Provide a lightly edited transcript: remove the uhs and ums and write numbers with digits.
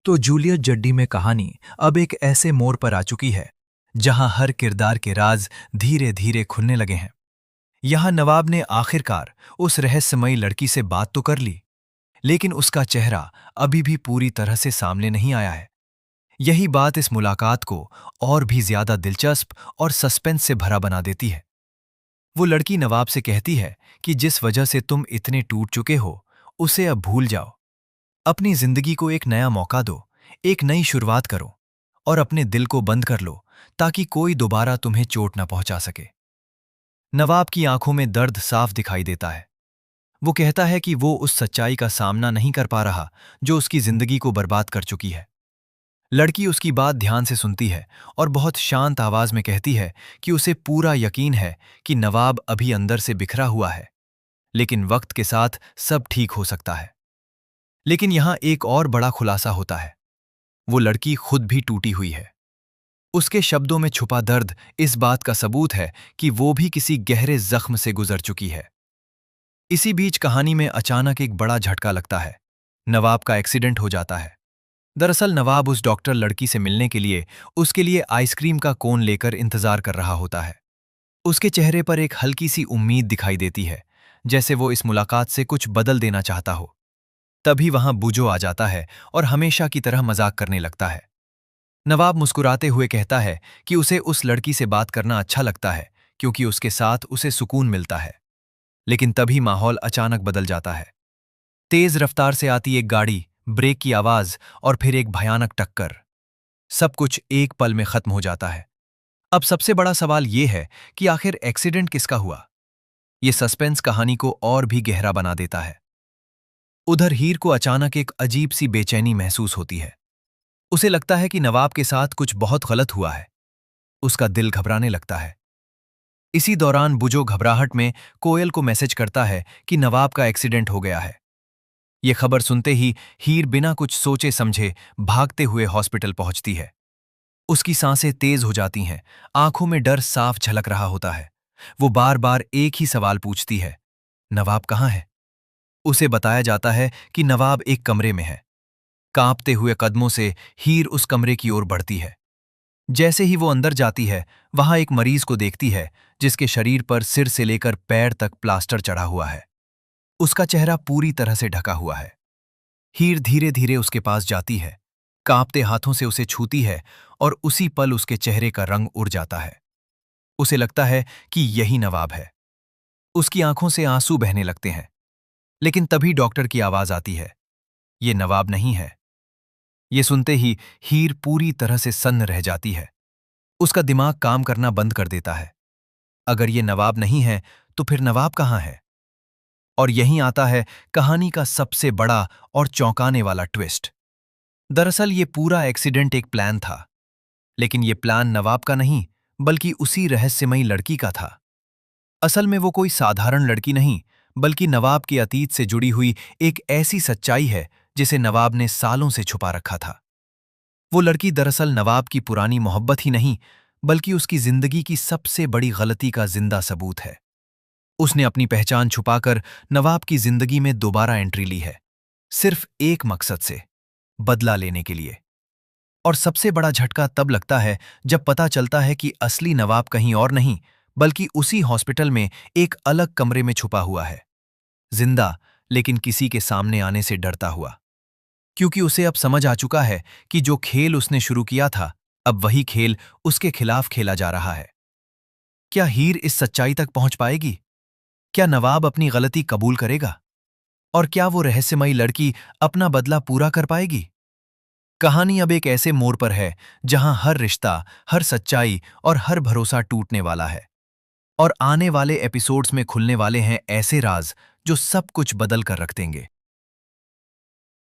तो जूलियट जड्डी में कहानी अब एक ऐसे मोड़ पर आ चुकी है जहां हर किरदार के राज धीरे धीरे खुलने लगे हैं। यहां नवाब ने आखिरकार उस रहस्यमयी लड़की से बात तो कर ली, लेकिन उसका चेहरा अभी भी पूरी तरह से सामने नहीं आया है। यही बात इस मुलाकात को और भी ज्यादा दिलचस्प और सस्पेंस से भरा बना देती है। वो लड़की नवाब से कहती है कि जिस वजह से तुम इतने टूट चुके हो, उसे अब भूल जाओ। अपनी जिंदगी को एक नया मौका दो, एक नई शुरुआत करो और अपने दिल को बंद कर लो ताकि कोई दोबारा तुम्हें चोट ना पहुंचा सके। नवाब की आंखों में दर्द साफ दिखाई देता है। वो कहता है कि वो उस सच्चाई का सामना नहीं कर पा रहा जो उसकी जिंदगी को बर्बाद कर चुकी है। लड़की उसकी बात ध्यान से सुनती है और बहुत शांत आवाज में कहती है कि उसे पूरा यकीन है कि नवाब अभी अंदर से बिखरा हुआ है, लेकिन वक्त के साथ सब ठीक हो सकता है। लेकिन यहां एक और बड़ा खुलासा होता है। वो लड़की खुद भी टूटी हुई है। उसके शब्दों में छुपा दर्द इस बात का सबूत है कि वो भी किसी गहरे जख्म से गुजर चुकी है। इसी बीच कहानी में अचानक एक बड़ा झटका लगता है। नवाब का एक्सीडेंट हो जाता है। दरअसल नवाब उस डॉक्टर लड़की से मिलने के लिए उसके लिए आइसक्रीम का कोन लेकर इंतजार कर रहा होता है। उसके चेहरे पर एक हल्की सी उम्मीद दिखाई देती है, जैसे वो इस मुलाकात से कुछ बदल देना चाहता हो। तभी वहां बुजो आ जाता है और हमेशा की तरह मजाक करने लगता है। नवाब मुस्कुराते हुए कहता है कि उसे उस लड़की से बात करना अच्छा लगता है क्योंकि उसके साथ उसे सुकून मिलता है। लेकिन तभी माहौल अचानक बदल जाता है। तेज रफ्तार से आती एक गाड़ी, ब्रेक की आवाज और फिर एक भयानक टक्कर। सब कुछ एक पल में खत्म हो जाता है। अब सबसे बड़ा सवाल यह है कि आखिर एक्सीडेंट किसका हुआ। यह सस्पेंस कहानी को और भी गहरा बना देता है। उधर हीर को अचानक एक अजीब सी बेचैनी महसूस होती है। उसे लगता है कि नवाब के साथ कुछ बहुत गलत हुआ है। उसका दिल घबराने लगता है। इसी दौरान बुजो घबराहट में कोयल को मैसेज करता है कि नवाब का एक्सीडेंट हो गया है। यह खबर सुनते ही हीर बिना कुछ सोचे समझे भागते हुए हॉस्पिटल पहुंचती है। उसकी सांसें तेज हो जाती हैं, आंखों में डर साफ झलक रहा होता है। वो बार बार एक ही सवाल पूछती है, नवाब कहाँ है? उसे बताया जाता है कि नवाब एक कमरे में है। कांपते हुए कदमों से हीर उस कमरे की ओर बढ़ती है। जैसे ही वो अंदर जाती है, वहां एक मरीज को देखती है जिसके शरीर पर सिर से लेकर पैर तक प्लास्टर चढ़ा हुआ है। उसका चेहरा पूरी तरह से ढका हुआ है। हीर धीरे धीरे उसके पास जाती है, कांपते हाथों से उसे छूती है और उसी पल उसके चेहरे का रंग उड़ जाता है। उसे लगता है कि यही नवाब है। उसकी आंखों से आंसू बहने लगते हैं। लेकिन तभी डॉक्टर की आवाज आती है, ये नवाब नहीं है। ये सुनते ही हीर पूरी तरह से सन्न रह जाती है। उसका दिमाग काम करना बंद कर देता है। अगर ये नवाब नहीं है तो फिर नवाब कहाँ है? और यहीं आता है कहानी का सबसे बड़ा और चौंकाने वाला ट्विस्ट। दरअसल ये पूरा एक्सीडेंट एक प्लान था, लेकिन ये प्लान नवाब का नहीं बल्कि उसी रहस्यमयी लड़की का था। असल में वो कोई साधारण लड़की नहीं, बल्कि नवाब के अतीत से जुड़ी हुई एक ऐसी सच्चाई है जिसे नवाब ने सालों से छुपा रखा था। वो लड़की दरअसल नवाब की पुरानी मोहब्बत ही नहीं, बल्कि उसकी जिंदगी की सबसे बड़ी गलती का जिंदा सबूत है। उसने अपनी पहचान छुपाकर नवाब की जिंदगी में दोबारा एंट्री ली है, सिर्फ एक मकसद से, बदला लेने के लिए। और सबसे बड़ा झटका तब लगता है जब पता चलता है कि असली नवाब कहीं और नहीं, बल्कि उसी हॉस्पिटल में एक अलग कमरे में छुपा हुआ है, जिंदा, लेकिन किसी के सामने आने से डरता हुआ। क्योंकि उसे अब समझ आ चुका है कि जो खेल उसने शुरू किया था, अब वही खेल उसके खिलाफ खेला जा रहा है। क्या हीर इस सच्चाई तक पहुंच पाएगी? क्या नवाब अपनी गलती कबूल करेगा? और क्या वो रहस्यमयी लड़की अपना बदला पूरा कर पाएगी? कहानी अब एक ऐसे मोड़ पर है जहां हर रिश्ता, हर सच्चाई और हर भरोसा टूटने वाला है। और आने वाले एपिसोड्स में खुलने वाले हैं ऐसे राज जो सब कुछ बदल कर रख देंगे।